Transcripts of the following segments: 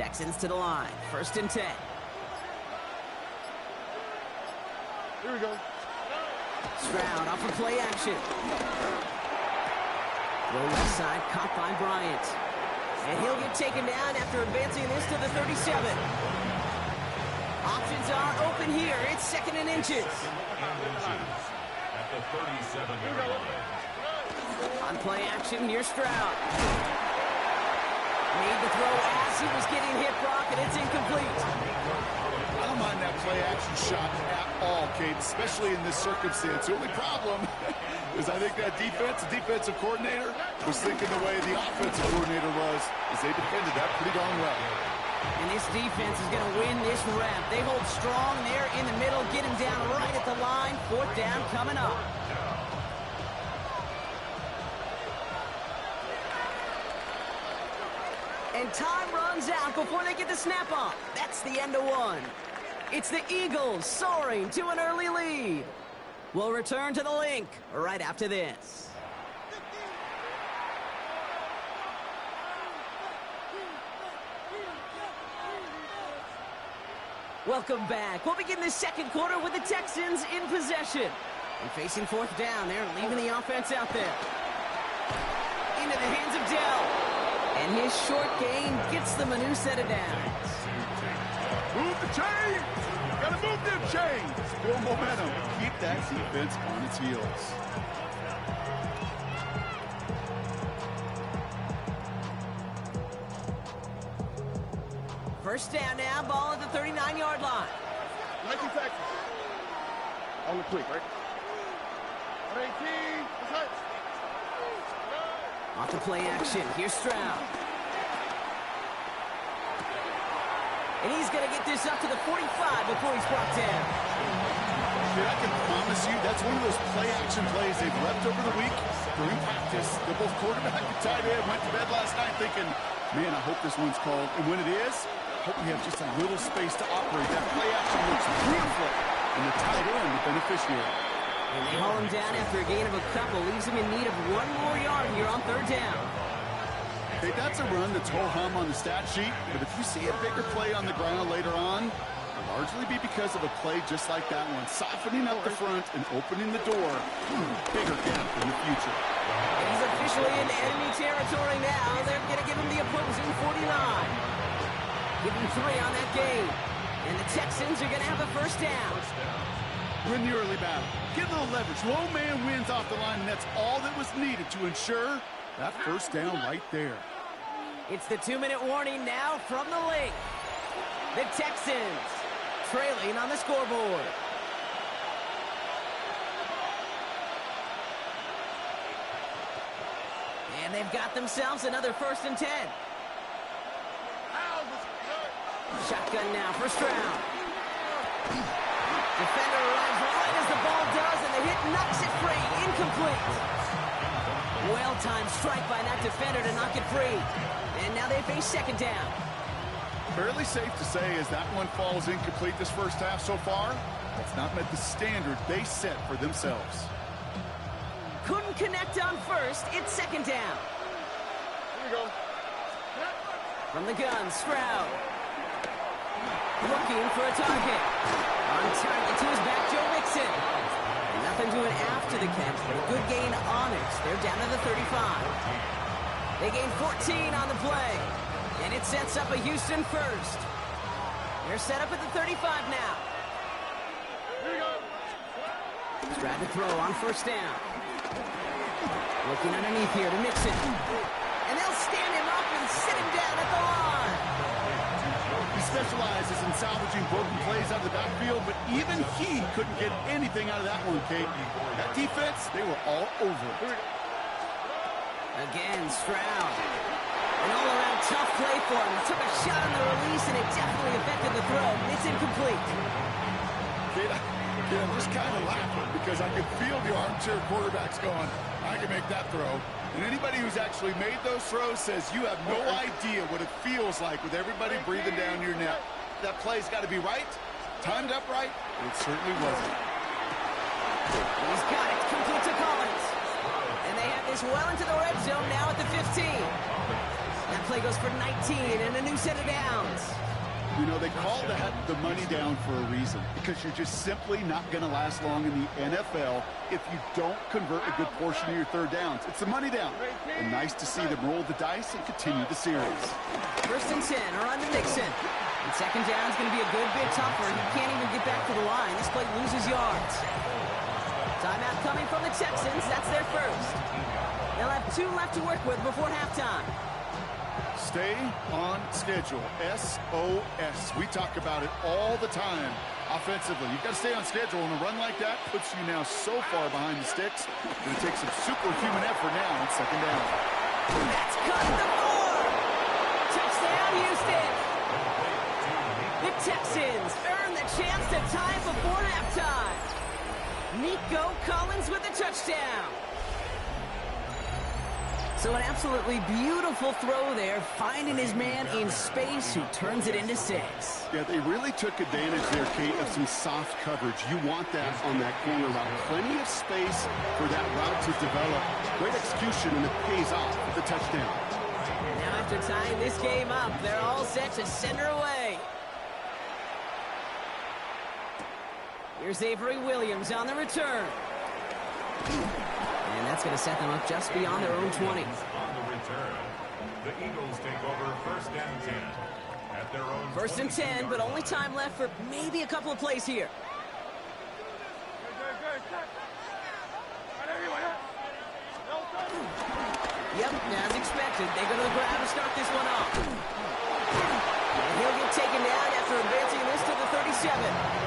Texans to the line. 1st and 10. Here we go. Stroud off of play action. Low left side, caught by Bryant. And he'll get taken down after advancing this to the 37. Options are open here. It's 2nd and inches. At the 37-yard line. On play action, here's Stroud. Made the throw as he was getting hit, Brock, and it's incomplete. I don't mind that play action shot at all, Kate, especially in this circumstance. The only problem is I think that defensive coordinator was thinking the way the offensive coordinator was, as they defended that pretty darn well. And this defense is going to win this rep. They hold strong there in the middle, get him down right at the line. 4th down coming up. And time runs out before they get the snap off. That's the end of one. It's the Eagles soaring to an early lead. We'll return to the link right after this. Welcome back. We'll begin the 2nd quarter with the Texans in possession. And facing 4th down, they're leaving the offense out there. Into the hands of Dell. And his short gain gets them a new set of downs. Move the chains! Gotta move them chains! Build momentum. Keep that defense on its heels. First down now, ball at the 39-yard line. 19 seconds. On the quick, right? 18. Off the play action, here's Stroud. And he's going to get this up to the 45 before he's brought down. Dude, I can promise you that's one of those play-action plays they've left over the week during practice. They're both quarterback and tight end went to bed last night thinking, man, I hope this one's called. And when it is, I hope we have just a little space to operate. That play-action looks beautiful. And the tight end, the beneficiary. And they haul him down after a gain of a couple. Leaves him in need of 1 more yard here on 3rd down. Hey, that's a run that's ho-hum on the stat sheet, but if you see a bigger play on the ground later on, it'll largely be because of a play just like that one, softening up the front and opening the door. Bigger gap in the future. He's officially in enemy territory now. They're going to give him the opposing 49. Give him 3 on that gain. And the Texans are going to have a 1st down. Win the early battle. Get a little leverage. Low man wins off the line, and that's all that was needed to ensure that 1st down right there. It's the 2-minute warning now from the link. The Texans trailing on the scoreboard. And they've got themselves another 1st and 10. Shotgun now for Stroud. Defender arrives right as the ball does, and the hit knocks it free. Incomplete. Well-timed strike by that defender to knock it free. And now they face 2nd down. Fairly safe to say as that one falls incomplete this first half so far, that's not met the standard they set for themselves. Couldn't connect on 1st. It's 2nd down. Here we go. From the gun, Stroud. Looking for a target. On target to his back, Joe Mixon. Nothing doing after the catch, but a good gain on it. They're down to the 35. They gain 14 on the play. And it sets up a Houston 1st. They're set up at the 35 now. Here we go. Stroud to throw on 1st down. Looking underneath here to Mixon. And they'll stand him up and sit him down at the line. He specializes in salvaging broken plays out of the backfield, but even he couldn't get anything out of that one, Kate. That defense, they were all over it. Again, Stroud. An all-around tough play for him. He took a shot on the release, and it definitely affected the throw. It's incomplete. Kate, I'm just kind of laughing because I could feel the armchair quarterbacks going, I can make that throw. And anybody who's actually made those throws says you have no idea what it feels like with everybody breathing down your neck. That play's got to be right, timed up right, and it certainly wasn't. He's got it. Complete to Collins. And they have this well into the red zone now at the 15. That play goes for 19 and a new set of downs. You know, they call that the money down for a reason, because you're just simply not going to last long in the NFL if you don't convert a good portion of your third downs. It's the money down. And nice to see them roll the dice and continue the series. 1st and 10 are on to Nixon. And second down is going to be a good bit tougher. He can't even get back to the line. This play loses yards. Timeout coming from the Texans. That's their first. They'll have 2 left to work with before halftime. Stay on schedule. SOS. We talk about it all the time offensively. You've got to stay on schedule, and a run like that puts you now so far behind the sticks. It's going to take some superhuman effort now on second down. That's cut the 4. Touchdown, Houston. The Texans earn the chance to tie it before halftime. Nico Collins with the touchdown. So an absolutely beautiful throw there, finding his man in space who turns it into 6. Yeah, they really took advantage there, Kate, of some soft coverage. You want that on that corner route. Plenty of space for that route to develop. Great execution, and it pays off with the touchdown. Now after tying this game up, they're all set to send her away. Here's Avery Williams on the return. And that's going to set them up just beyond their own 20. On the return, the Eagles take over 1st and 10 at their own 1st and 10, but only time left for maybe a couple of plays here. Yep, as expected, they go to the ground to start this one off. And he'll get taken down after advancing this to the 37.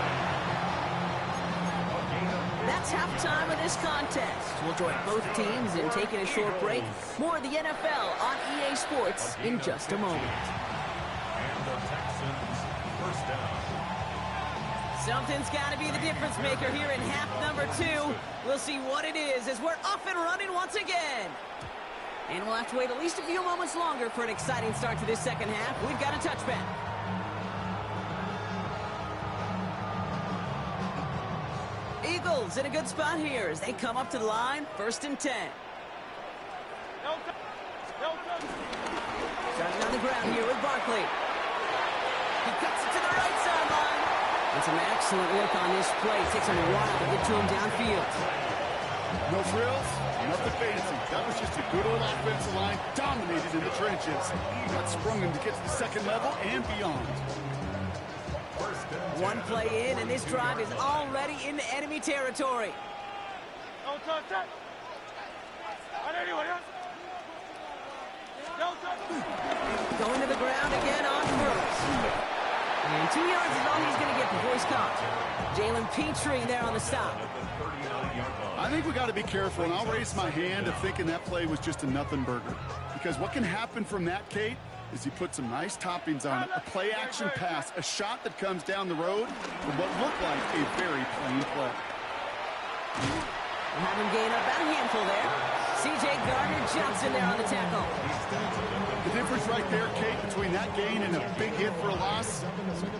That's halftime of this contest. We'll join both teams in taking a short break. More of the NFL on EA Sports in just a moment. And the Texans 1st down. Something's got to be the difference maker here in half number 2. We'll see what it is as we're off and running once again. And we'll have to wait at least a few moments longer for an exciting start to this second half. We've got a touchback. Eagles in a good spot here as they come up to the line. 1st and 10. Starting on the ground here with Barkley. He cuts it to the right sideline. And some excellent work on this play. It takes him a while to get to him downfield. No frills, nothing fancy. That was just a good old offensive line, dominated in the trenches. That sprung him to get to the second level and beyond. One play in, and this drive is already into enemy territory. Going to the ground again on first. And 2 yards is all he's going to get before he's caught. Jalen Petrie there on the stop. I think we got to be careful, and I'll raise my hand of thinking that play was just a nothing burger. Because what can happen from that, Kate, is he put some nice toppings on it. A play-action pass, a shot that comes down the road from what looked like a very plain play. We'll have him gain about a handful there. C.J. Gardner-Johnson there on the tackle. The difference right there, Kate, between that gain and a big hit for a loss,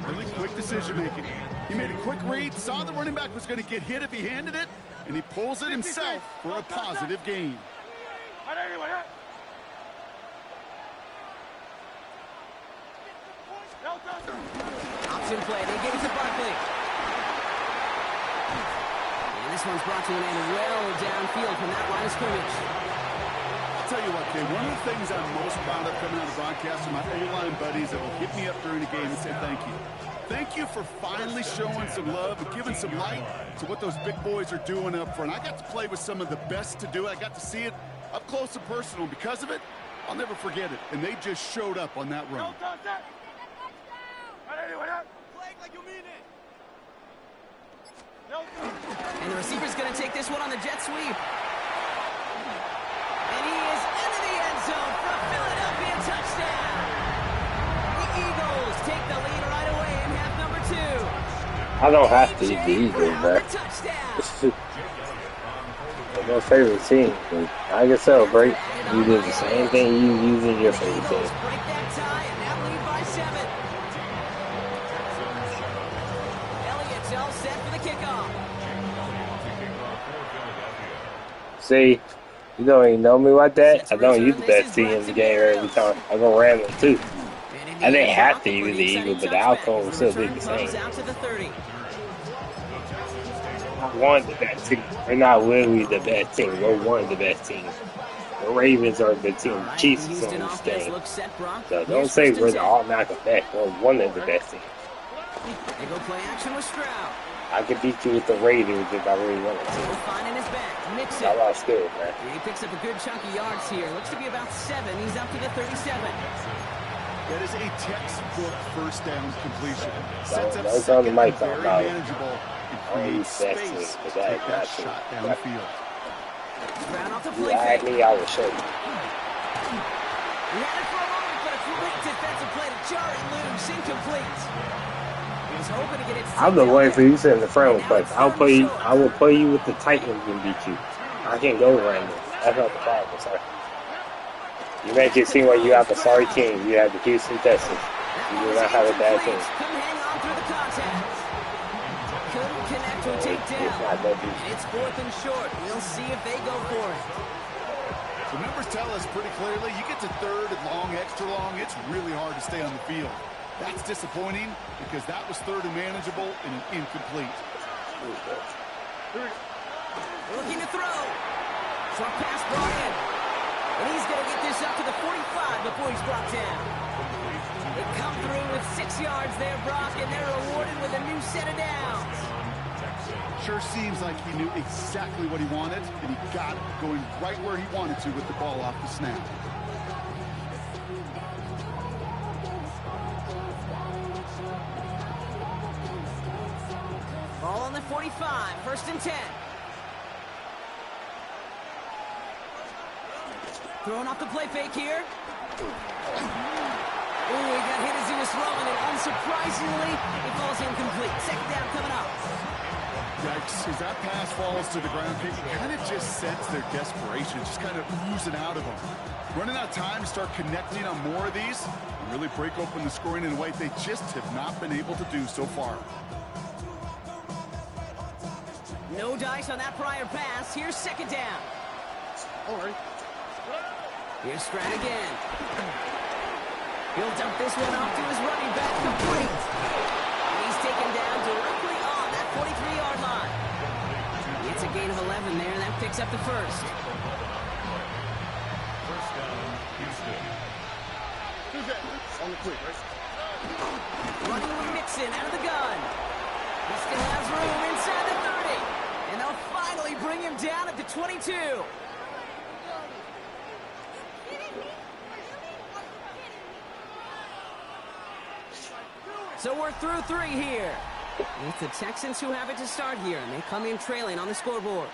really quick decision-making. He made a quick read, saw the running back was going to get hit if he handed it, and he pulls it himself for a positive gain. Option play. They give it to Barkley. And this one's brought to an end well downfield from that line of scrimmage. I'll tell you what, Kay, one of the things I'm most proud of coming out of broadcast are my O-line buddies that will hit me up during the game and say thank you. Thank you for finally showing some love and giving some light to what those big boys are doing up front. I got to play with some of the best to do it. I got to see it up close and personal. Because of it, I'll never forget it. And they just showed up on that run. And the receiver's going to take this one on the jet sweep. And he is into the end zone for a Philadelphia touchdown. The Eagles take the lead right away in half number 2. I don't have to eat the Eagles, bro. They're my favorite team. I can celebrate. You do the same thing you use in your favorite team. Break that tie and now lead by 7. Elliott's all set for the kickoff. See, You don't even know me like that. I don't use the best team in the game every time. I go random too. I didn't have to use the Eagles, but the outcome would still be the same. I won the best team. We're not literally the best team. We're one of the best teams. The Ravens are the team. The Chiefs is on this game. So don't say we're the all-knocking best. We're one of the best teams. They go play action with Stroud. I could beat you with the Raiders if I really wanted to. Finding his back. Mix it. I lost skill, man. He picks up a good chunk of yards here. Looks to be about 7. He's up to the 37. That is a textbook first down completion. Sets up Don't second, very manageable, and creates space to take that shot downfield. Stroud off the You play had fake. me, I will show you. He had it for a moment, but a great defensive play to jar it loose. Incomplete. He was hoping to get it. I'm the one for you sitting in the front with plays. I will play you with the Titans and beat you. I can go random. That's not the problem, sir. You make it seem like you have a sorry team. You have the Houston Texans. You do not have a bad team. Couldn't hang on through the contact. Couldn't connect to a takedown. It's 4th and short. We'll see if they go for it. The numbers tell us pretty clearly, you get to 3rd and long, extra long, it's really hard to stay on the field. That's disappointing because that was 3rd and manageable and an incomplete. Looking to throw. Short pass brought in. And he's going to get this up to the 45 before he's brought down. They come through with 6 yards there, Brock, and they're rewarded with a new set of downs. Sure seems like he knew exactly what he wanted, and he got it going right where he wanted to with the ball off the snap. Ball on the 45, 1st and 10. Throwing off the play fake here. Ooh, he got hit as he was throwing it. Unsurprisingly, it falls incomplete. 2nd down coming up. Yikes, as that pass falls to the ground, it kind of just sets their desperation, just kind of oozing out of them. Running out of time to start connecting on more of these and really break open the scoring in a way they just have not been able to do so far. No dice on that prior pass. Here's 2nd down. All right. Here's Stroud again. He'll dump this one off to his running back, complete. And he's taken down directly on that 43-yard line. It's a gain of 11 there. That picks up the 1st. First down, Houston. Who's that? On the quick, right? Running with Mixon out of the gun. He still has room inside the 30. And they'll finally bring him down at the 22. So we're through 3 here. It's the Texans who have it to start here, and they come in trailing on the scoreboard.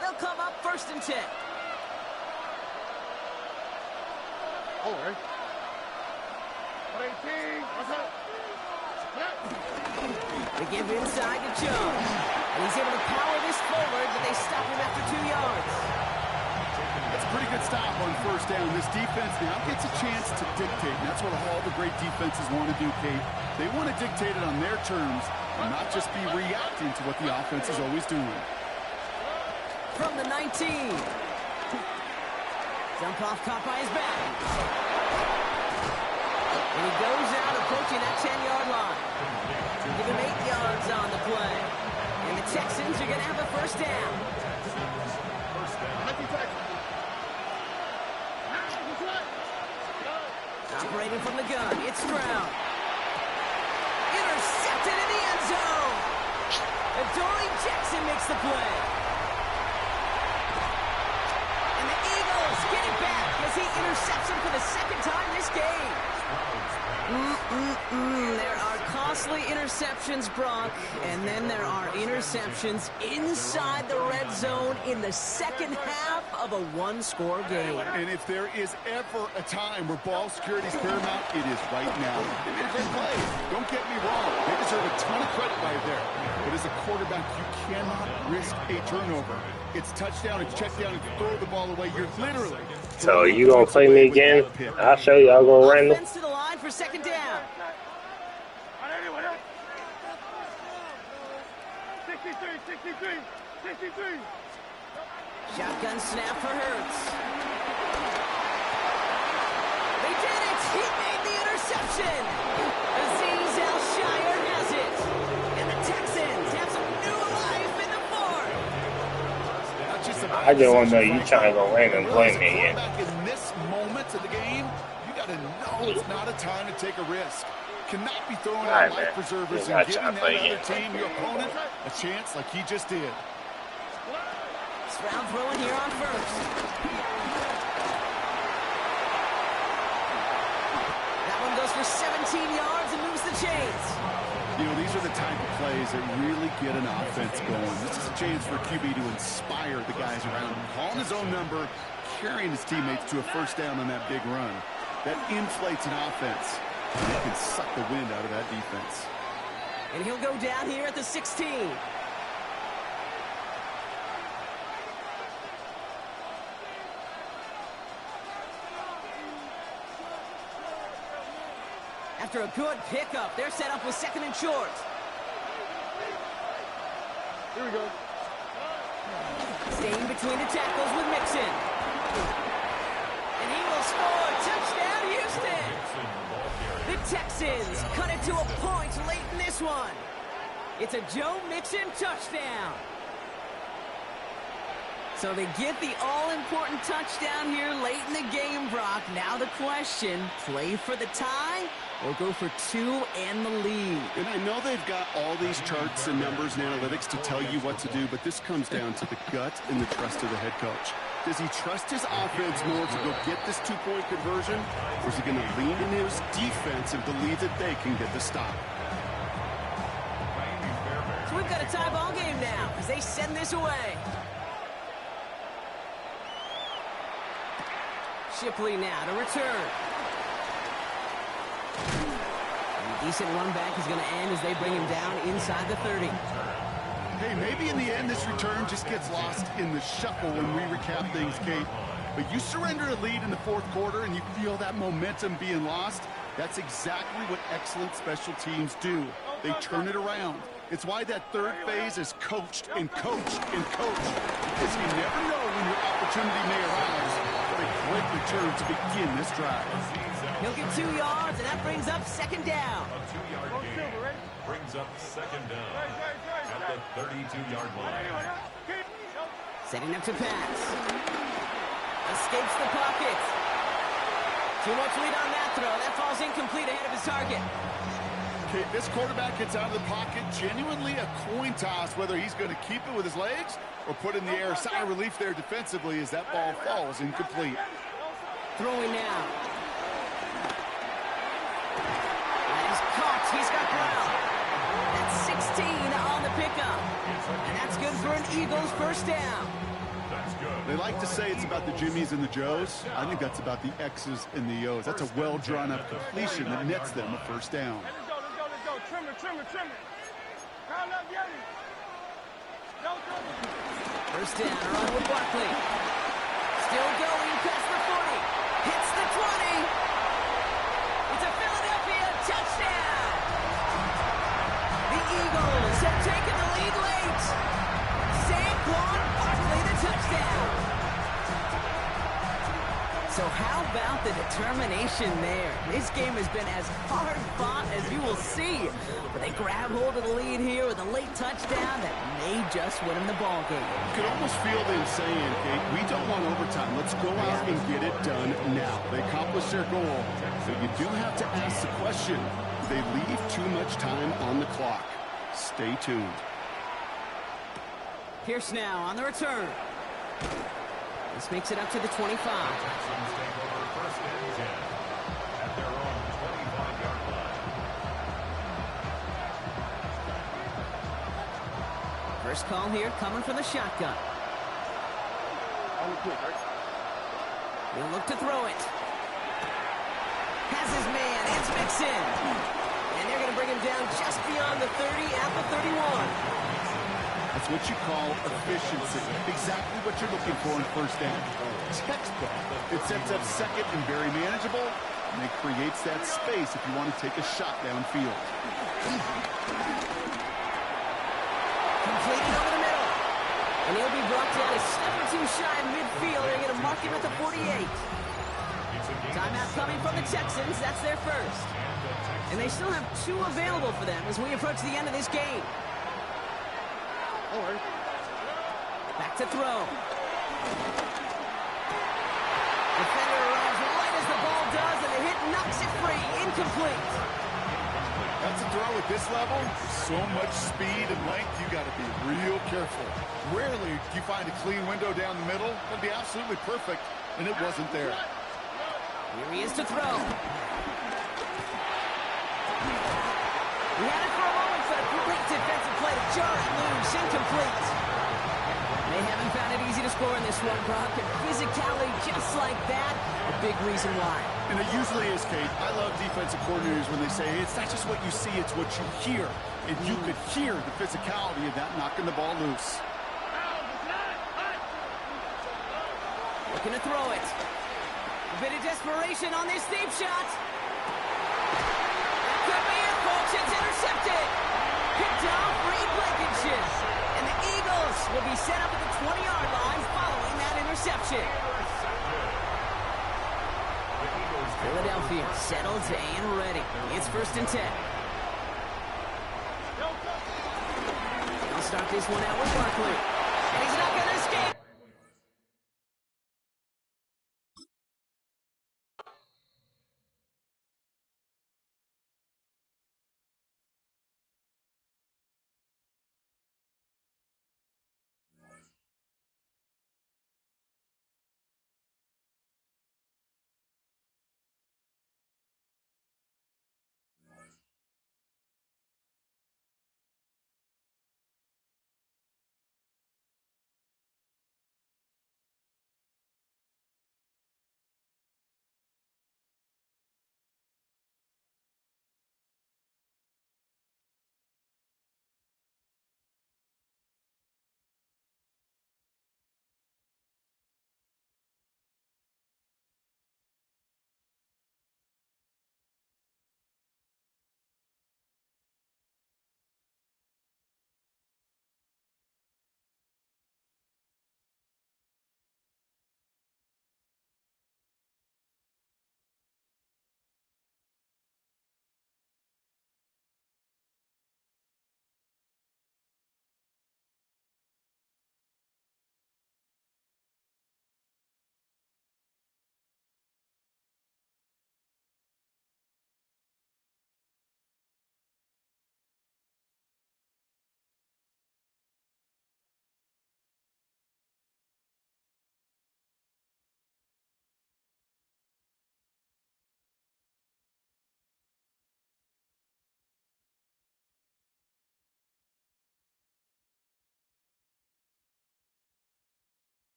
They'll come up 1st and 10. All right. 18. What's up? They give inside to Jones. And he's able to power this forward, but they stop him after 2 yards. That's a pretty good stop on 1st down. This defense now gets a chance to dictate, and that's what all the great defenses want to do, Kate. They want to dictate it on their terms and not just be reacting to what the offense is always doing. From the 19. Jump off caught by his back. And he goes out approaching that 10-yard line. Give him 8 yards on the play. And the Texans are going to have a 1st down. Operating from the gun, it's Stroud. Intercepted in the end zone. Adoree Jackson makes the play. And the Eagles get it back as he intercepts him for the 2nd time this game. There are costly interceptions, Brock, and then there are interceptions inside the red zone in the 2nd half of a 1-score game. And if there is ever a time where ball security is paramount, it is right now. They made a great play. Don't get me wrong. They deserve a ton of credit right there. But as a quarterback, you cannot risk a turnover. It's touchdown, it's check down, and throw the ball away. You're literally. So you gonna play me again? I'll show you. I'll go random. Offense to the line for second down. 63. Shotgun snap for Hurts. They did it! He made the interception! Aziz Al-Shire has it! And the Texans have some new life in the fourth! I just want to know you trying to go random play me again. In this moment of the game, you got to know it's not a time to take a risk. Cannot be throwing out life preservers and giving that other team, your opponent, a chance like he just did. Stroud throwing here on first. That one goes for 17 yards and moves the chains. You know, these are the type of plays that really get an offense going. This is a chance for QB to inspire the guys around him. Calling his own number, carrying his teammates to a first down on that big run. That inflates an offense. And it can suck the wind out of that defense. And he'll go down here at the 16. After a good pickup, they're set up with second and short. Here we go. Staying between the tackles with Mixon. And he will score. Touchdown, Houston. The Texans cut it to a point late in this one. It's a Joe Mixon touchdown. So they get the all-important touchdown here late in the game, Brock. Now the question, play for the tie or go for two and the lead? And I know they've got all these charts and numbers and analytics to tell you what to do, but this comes down to the gut and the trust of the head coach. Does he trust his offense more to go get this two-point conversion, or is he going to lean into his defense and believe that they can get the stop? So we've got a tie ball game now as they send this away. Shipley now to return. And a decent run back is going to end as they bring him down inside the 30. Hey, maybe in the end this return just gets lost in the shuffle when we recap things, Kate. But you surrender a lead in the fourth quarter and you feel that momentum being lost. That's exactly what excellent special teams do. They turn it around. It's why that third phase is coached and coached and coached. Because you never know when your opportunity may arise. What a great return to begin this drive. He'll get 2 yards, and that brings up second down. A 2-yard gain brings up second down at the 32-yard line. Setting up to pass. Escapes the pocket. Too much lead on that throw. That falls incomplete ahead of his target. Okay, this quarterback gets out of the pocket. Genuinely a coin toss whether he's going to keep it with his legs or put in the air. Sigh of relief there defensively as that ball falls incomplete. Throwing now. That is caught. He's got ground. That's 16 on the pickup. And that's good for an Eagles first down. They like to say it's about the Jimmies and the Joes. I think that's about the X's and the O's. That's a well-drawn-up completion that nets them a first down. Let's go. Trim it. Round up, Yeti. First down, run with Barkley. Still going past the 40. Hits the 20. It's a Philadelphia touchdown. The Eagles have taken the lead late. Saquon Barkley, the touchdown. So how about the determination there? This game has been as hard fought as you will see. But they grab hold of the lead here with a late touchdown that may just win them the ball game. You can almost feel them saying, Kate, we don't want overtime. Let's go out and get it done now. They accomplished their goal. But you do have to ask the question, do they leave too much time on the clock? Stay tuned. Pierce now on the return. This makes it up to the 25. Texans take over first and 10 at their own 25-yard line. First call here coming from the shotgun. He'll look to throw it. Has his man. It's Mixon. And they're going to bring him down just beyond the 30 at the 31. That's what you call efficiency. Exactly what you're looking for in first down. Textbook. It sets up second and very manageable, and it creates that space if you want to take a shot downfield. Completed over the middle. And he'll be brought down a step or two shy of midfield. They're going to mark him at the 48. Timeout coming from the Texans. That's their first. And they still have 2 available for them as we approach the end of this game. Back to throw. Defender arrives right as the ball does, and the hit knocks it free. Incomplete. That's a throw at this level. So much speed and length, you got to be real careful. Rarely do you find a clean window down the middle. That'd be absolutely perfect, and it wasn't there. Here he is to throw. He had it for a moment, but a great defensive play to jar it loose. Incomplete. They haven't found it easy to score in this one, Brock. And physicality just like that, a big reason why. And it usually is, Kate. I love defensive coordinators when they say, hey, it's not just what you see, it's what you hear. And you could hear the physicality of that knocking the ball loose. Looking to throw it. A bit of desperation on this deep shot. That could be it, folks. It's intercepted. Picked off Reed Blankenship. And the Eagles will be set up at the 20-yard line following that interception. Philadelphia settled and ready. It's 1st and 10. I'll start this one out with Barkley. And he's not going to escape.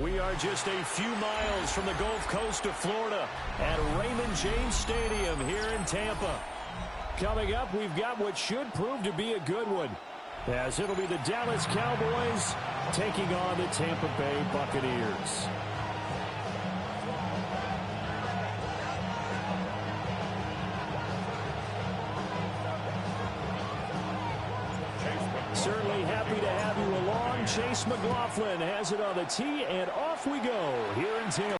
We are just a few miles from the Gulf Coast of Florida at Raymond James Stadium here in Tampa. Coming up, we've got what should prove to be a good one, as it'll be the Dallas Cowboys taking on the Tampa Bay Buccaneers. Certainly happy to have you along. Chase McLaughlin has it on the tee, and off we go here in Tampa.